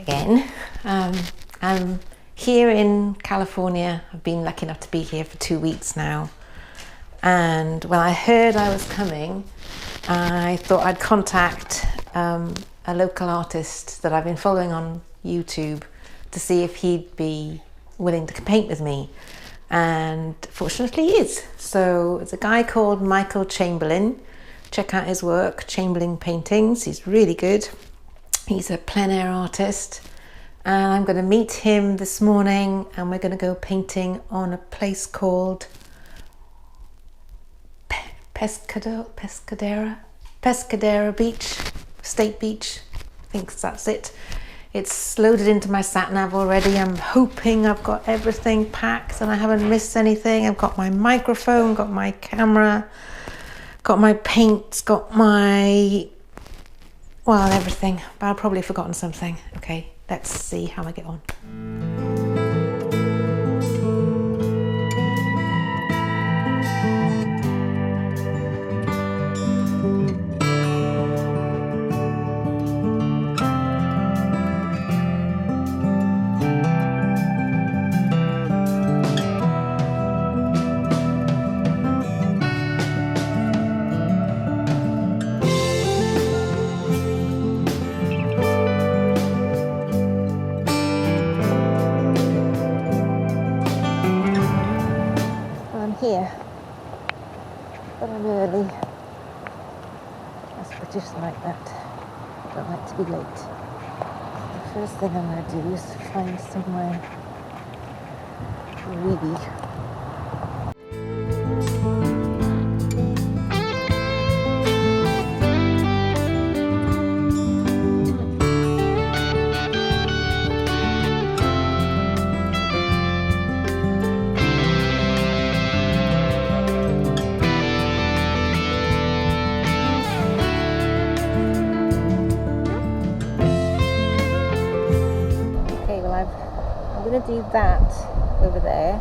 again. I'm here in California. I've been lucky enough to be here for 2 weeks now. And when I heard I was coming, I thought I'd contact a local artist that I've been following on YouTube to see if he'd be willing to paint with me. And fortunately he is. So it's a guy called Michael Chamberlain. Check out his work, Chamberlain Paintings. He's really good. He's a plein air artist. And I'm going to meet him this morning and we're going to go painting on a place called Pescadero Beach, State Beach. I think that's it. It's loaded into my sat nav already. I'm hoping I've got everything packed and I haven't missed anything. I've got my microphone, got my camera, got my paints, got my, well, everything. But I've probably forgotten something. Okay, let's see how I get on. Here, but I'm early. That's British like that. I don't like to be late. The first thing I'm going to do is find somewhere really. I'm going to do that over there,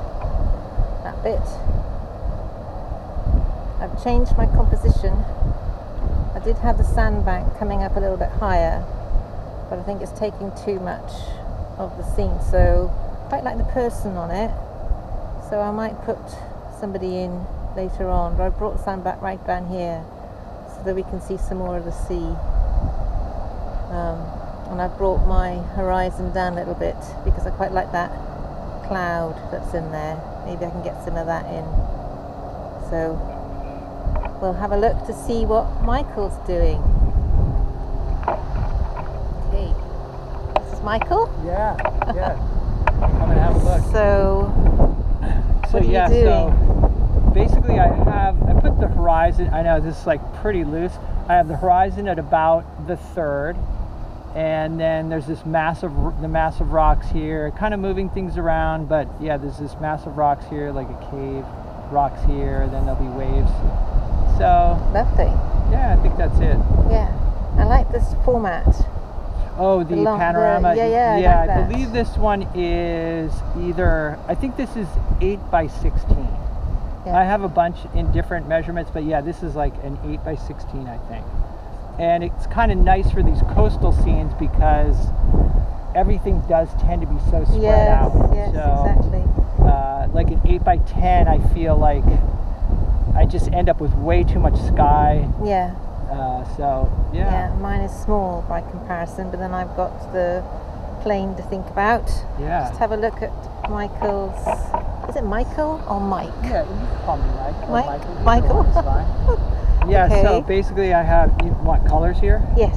that bit. I've changed my composition. I did have the sandbank coming up a little bit higher, but I think it's taking too much of the scene, so I quite like the person on it, so I might put somebody in later on, but I brought the sandbank right down here so that we can see some more of the sea. And I brought my horizon down a little bit because I quite like that cloud that's in there. Maybe I can get some of that in. So we'll have a look to see what Michael's doing. Okay, this is Michael? Yeah. I'm gonna have a look. So what are you doing? So basically I put the horizon, I know this is like pretty loose. I have the horizon at about the third. And then there's this massive rocks here, kind of moving things around, but yeah, there's this massive rocks here, like a cave, rocks here, then there'll be waves. So lovely. Yeah, I think that's it. Yeah, I like this format. Oh, the panorama. Yeah, I I believe this one is either, I think this is 8 by 16. Yeah. I have a bunch in different measurements, but yeah, this is like an 8 by 16, I think. And it's kind of nice for these coastal scenes because everything does tend to be so spread out. Yes, so, exactly. Like an 8 by 10, I feel like I just end up with way too much sky. Yeah. Yeah, mine is small by comparison, but then I've got the plane to think about. Yeah. Just have a look at Michael's. Is it Michael or Mike? Yeah, you can call me Mike. Michael. It's fine. Yeah, okay. So basically I have, you want colors here? Yes.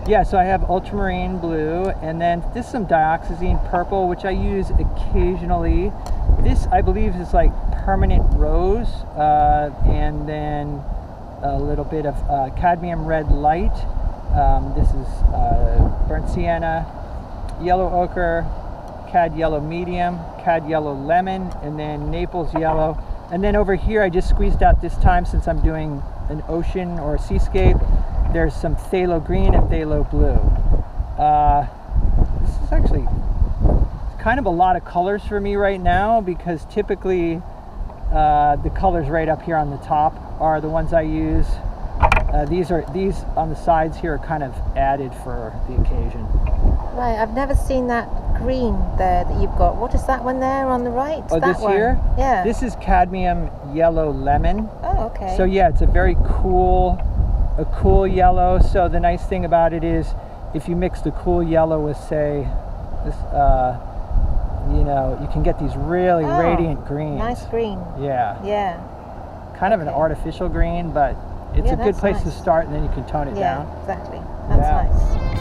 Yeah, so I have ultramarine blue, and then this is some dioxazine purple, which I use occasionally. This, I believe, is like permanent rose, and then a little bit of cadmium red light. This is burnt sienna, yellow ochre, cad yellow medium, cad yellow lemon, and then Naples yellow. And then over here I just squeezed out this time, since I'm doing an ocean or a seascape, there's some phthalo green and phthalo blue. This is actually kind of a lot of colors for me right now, because typically the colors right up here on the top are the ones I use. These on the sides here are kind of added for the occasion. Right, I've never seen that green there that you've got. What is that one there on the right? Oh, that this one? here? Yeah. This is cadmium yellow lemon. Oh, okay. So yeah, it's a very cool yellow. So the nice thing about it is, if you mix the cool yellow with, say, this, you know, you can get these really radiant greens. Nice green. Yeah. Yeah. Kind of an artificial green, but it's a good place to nice. start, and then you can tone it down. Yeah, exactly. That's nice.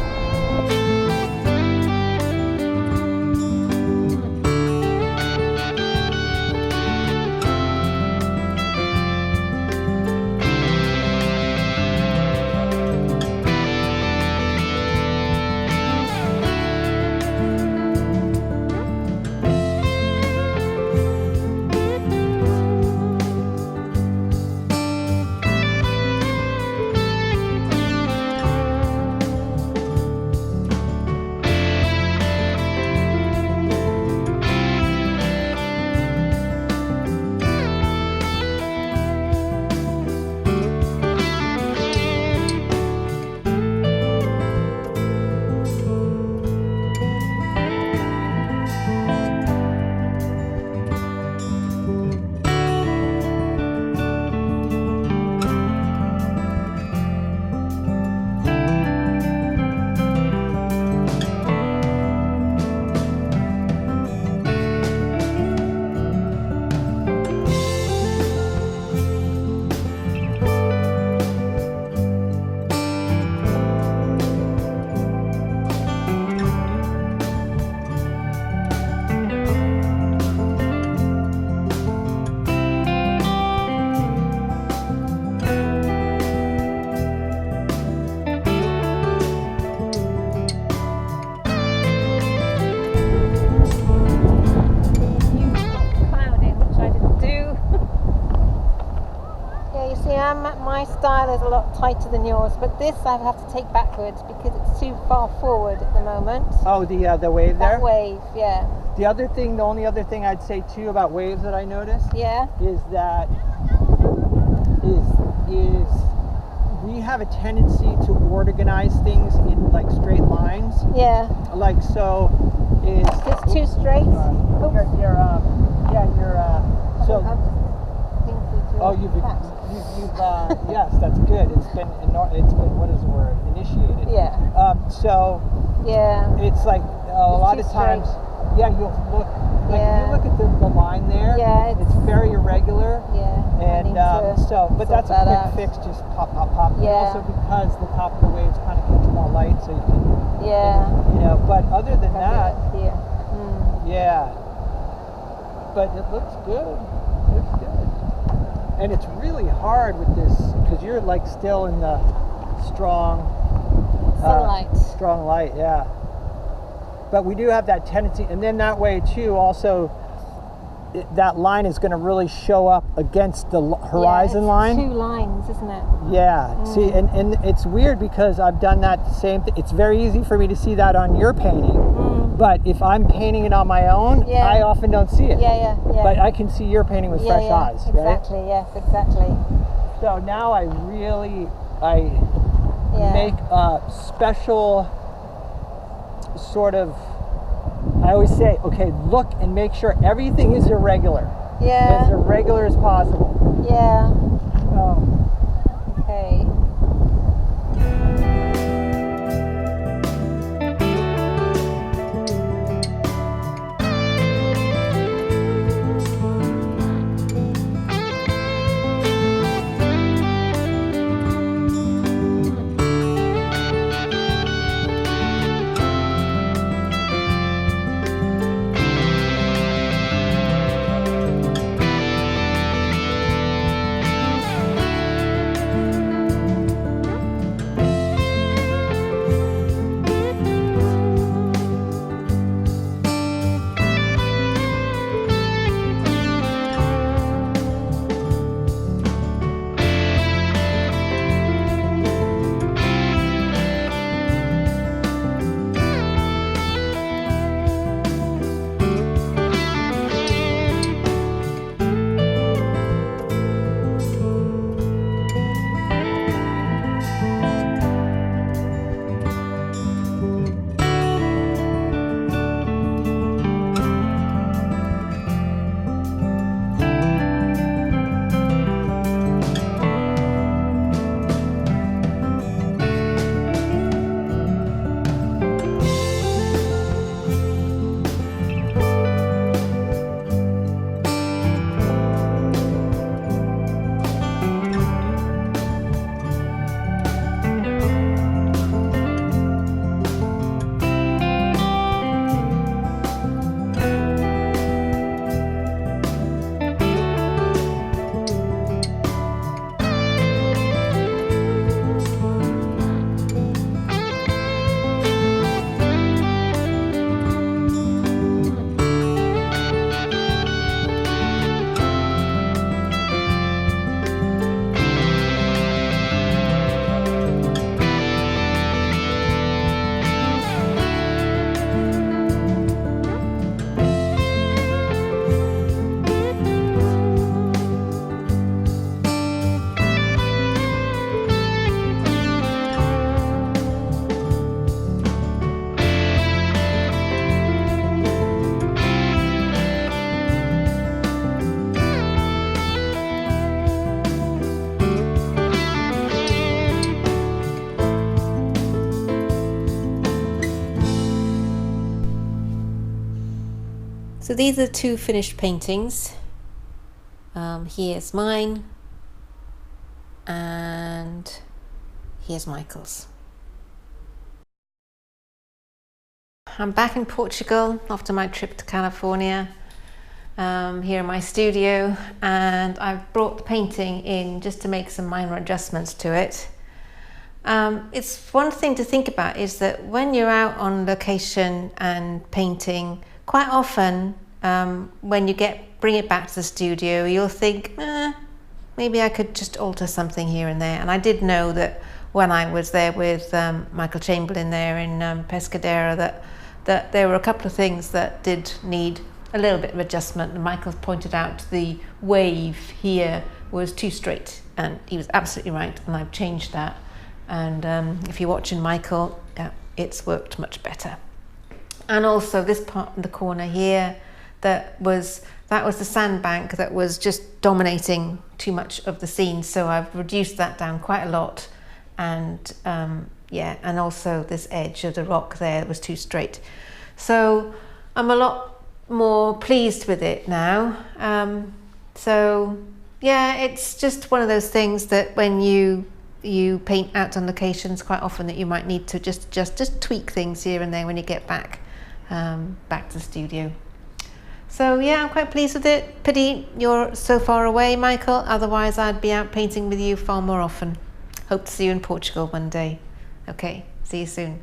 My style is a lot tighter than yours, but this I have to take backwards because it's too far forward at the moment. Oh, the wave there? That wave, yeah. The only other thing I'd say too about waves that I noticed, yeah, is that is we have a tendency to organize things in like straight lines. Yeah. Like so is just too straight. Yes, that's good. It's been what is the word? Initiated. Yeah. It's like a lot of times. Yeah, you'll look. Like if you look at the line there. Yeah. It's very irregular. Yeah. And but that's a quick fix. Just pop. Yeah. And also because the top of the waves kind of catch more light, so you can. Yeah. You know, but other than that. Here. Yeah. But it looks good. And it's really hard with this because you're like still in the strong sunlight. Strong light, yeah. But we do have that tendency, and then that way too. Also, that line is going to really show up against the horizon line. Two lines, isn't it? Yeah. See, and it's weird because I've done that same thing. It's very easy for me to see that on your painting. But if I'm painting it on my own, I often don't see it. Yeah. But I can see your painting with fresh eyes, right? Exactly, yes, exactly. So now I make a special sort of, I always say, okay, look and make sure everything is irregular. Yeah. As irregular as possible. Yeah. Oh. Okay. So these are two finished paintings. Here's mine and here's Michael's. I'm back in Portugal after my trip to California, here in my studio, and I've brought the painting in just to make some minor adjustments to it. It's one thing to think about is that when you're out on location and painting, quite often when you bring it back to the studio, you'll think, maybe I could just alter something here and there. And I did know that when I was there with Michael Chamberlain there in Pescadero, that there were a couple of things that did need a little bit of adjustment. And Michael pointed out the wave here was too straight, and he was absolutely right, and I've changed that. And if you're watching Michael, it's worked much better. And also this part in the corner here, that was the sandbank that was just dominating too much of the scene, so I've reduced that down quite a lot. And and also this edge of the rock there was too straight. So I'm a lot more pleased with it now. So yeah, it's just one of those things that when you paint out on locations, quite often that you might need to just tweak things here and there when you get back to the studio. So yeah, I'm quite pleased with it. Pity you're so far away, Michael, otherwise I'd be out painting with you far more often. Hope to see you in Portugal one day. Okay, see you soon.